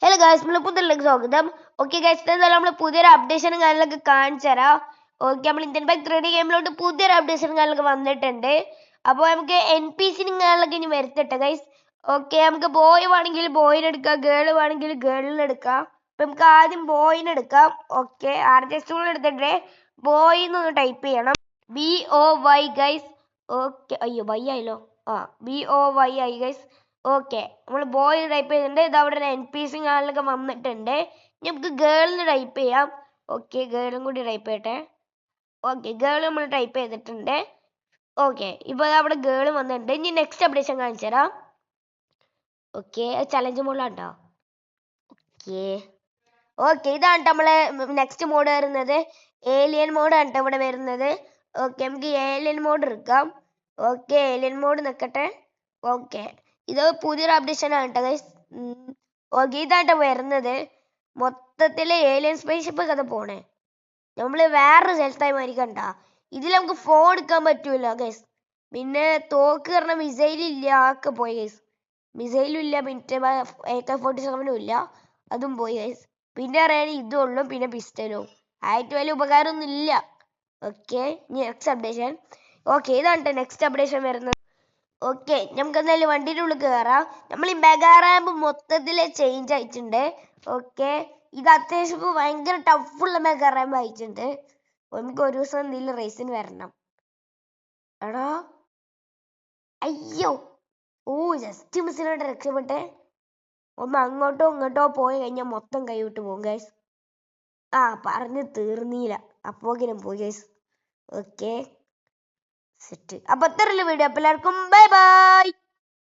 Hello guys, നമ്മൾ പുതിയ സ്വാഗതം. ഓക്കെ ഗൈസ്, എന്തായാലും നമ്മൾ പുതിയൊരു അപ്ഡേഷനും കാര്യങ്ങളൊക്കെ കാണിച്ചു തരാം. ഓക്കെ, നമ്മൾ ഇന്ത്യൻ ബൈക്ക് 3D ഗെയിമിലോട്ട് പുതിയൊരു അപ്ഡേഷനും കാര്യങ്ങളൊക്കെ വന്നിട്ടുണ്ട്. അപ്പോൾ നമുക്ക് NPC കാര്യങ്ങളൊക്കെ ഇനി വരുത്തട്ടെ ഗൈസ്. ഓക്കെ, നമുക്ക് ബോയ് വേണമെങ്കിൽ ബോയിനെ എടുക്കാം, ഗേൾ വേണമെങ്കിൽ ഗേളിനെ എടുക്കാം. അപ്പം നമുക്ക് ആദ്യം ബോയിനെ എടുക്കാം. ഓക്കെ, RJ എടുത്തിട്ട് ബോയ് എന്നൊന്ന് ടൈപ്പ് ചെയ്യണം. BOY guys. ഓക്കെ, അയ്യോ ബൈ ആയല്ലോ. BOY ആയി ഗൈസ്. ഓക്കെ, നമ്മൾ ബോയ് ടൈപ്പ് ചെയ്തിട്ടുണ്ട്. ഇത് അവിടെ ഒരു NPC കാണലൊക്കെ വന്നിട്ടുണ്ട്. ഇനി നമുക്ക് ഗേളിന് ടൈപ്പ് ചെയ്യാം. ഓക്കെ, ഗേളും കൂടി ടൈപ്പ് ചെയ്യട്ടെ. ഓക്കെ, ഗേൾ നമ്മൾ ടൈപ്പ് ചെയ്തിട്ടുണ്ട്. ഓക്കെ, ഇപ്പോൾ അവിടെ ഗേൾ വന്നിട്ടുണ്ട്. ഇനി നെക്സ്റ്റ് അപ്ഡേഷൻ കാണിച്ചു തരാം. ഓക്കെ, ചലഞ്ച് മോഡിലാണ്ടോ. ഓക്കെ ഓക്കെ ഇതാണ് നമ്മളെ നെക്സ്റ്റ് മോഡ് വരുന്നത്. ഏലിയൻ മോഡാണ് കേട്ടോ ഇവിടെ വരുന്നത്. ഓക്കെ, നമുക്ക് ഏലിയൻ മോഡ് എടുക്കാം. ഓക്കെ, ഏലിയൻ മോഡ് നിൽക്കട്ടെ. ഓക്കെ, ഇത് പുതിയൊരു അപ്ഡേഷൻ ആണ് കേട്ടോ ഗൈസ്. ഓക്കെ, ഇതാട്ടോ വരുന്നത്. മൊത്തത്തിൽ ഏലിയൻ സ്പേസ്ഷിപ്പ് കഥ പോണേ. നമ്മൾ വേറൊരു സ്ഥലത്തായി മാറിക്കണ്ട. ഇതിൽ നമുക്ക് ഫോൺ എടുക്കാൻ പറ്റൂല ഗൈസ്. പിന്നെ തോക്ക് പറഞ്ഞ മിസൈലും ഇല്ല, ആക്കെ പോയി ഗൈസ്. മിസൈലും ഇല്ല, പിന്നെ AK-47 ഇല്ല, അതും പോയി ഗൈസ്. പിന്നെ അറിയാൻ ഇതും ഉള്ളു, പിന്നെ പിസ്റ്റലും ആയിട്ട് വലിയ ഉപകാരമൊന്നും ഇല്ല. Okay, next updation. ഓക്കെ, ഇതാണ് നെക്സ്റ്റ് അപ്ഡേഷൻ വരുന്നത്. ഓക്കെ, നമുക്ക് എന്തായാലും വണ്ടിയുടെ ഉള്ളിൽ കയറാം. നമ്മൾ ഈ മെഗാ റാമ്പ് മൊത്തത്തിൽ ചേഞ്ച് ആയിട്ടുണ്ട്. ഓക്കെ, ഇത് അത്യാവശ്യം ഇപ്പോൾ ഭയങ്കര ടഫുള്ള മെഗാ റാമ്പ് ആയിട്ടുണ്ട്. നമുക്ക് ഒരു ദിവസം എന്തെങ്കിലും റേസിന് വരണം. എടാ അയ്യോ, ജസ്റ്റ് മിസ്സിലോട്ട് രക്ഷപ്പെട്ടെ. ഒന്ന് അങ്ങോട്ടോ ഇങ്ങോട്ടോ പോയി കഴിഞ്ഞാൽ മൊത്തം കൈവിട്ട് പോകും ഗൈസ്. പറഞ്ഞ് തീർന്നില്ല, അപ്പോക്കിനും പോയി ഗൈസ്. Okay set. അപ്പോൾ അത്രയുള്ള വീഡിയോ. അപ്പോൾ എല്ലാവർക്കും ബൈ ബൈ.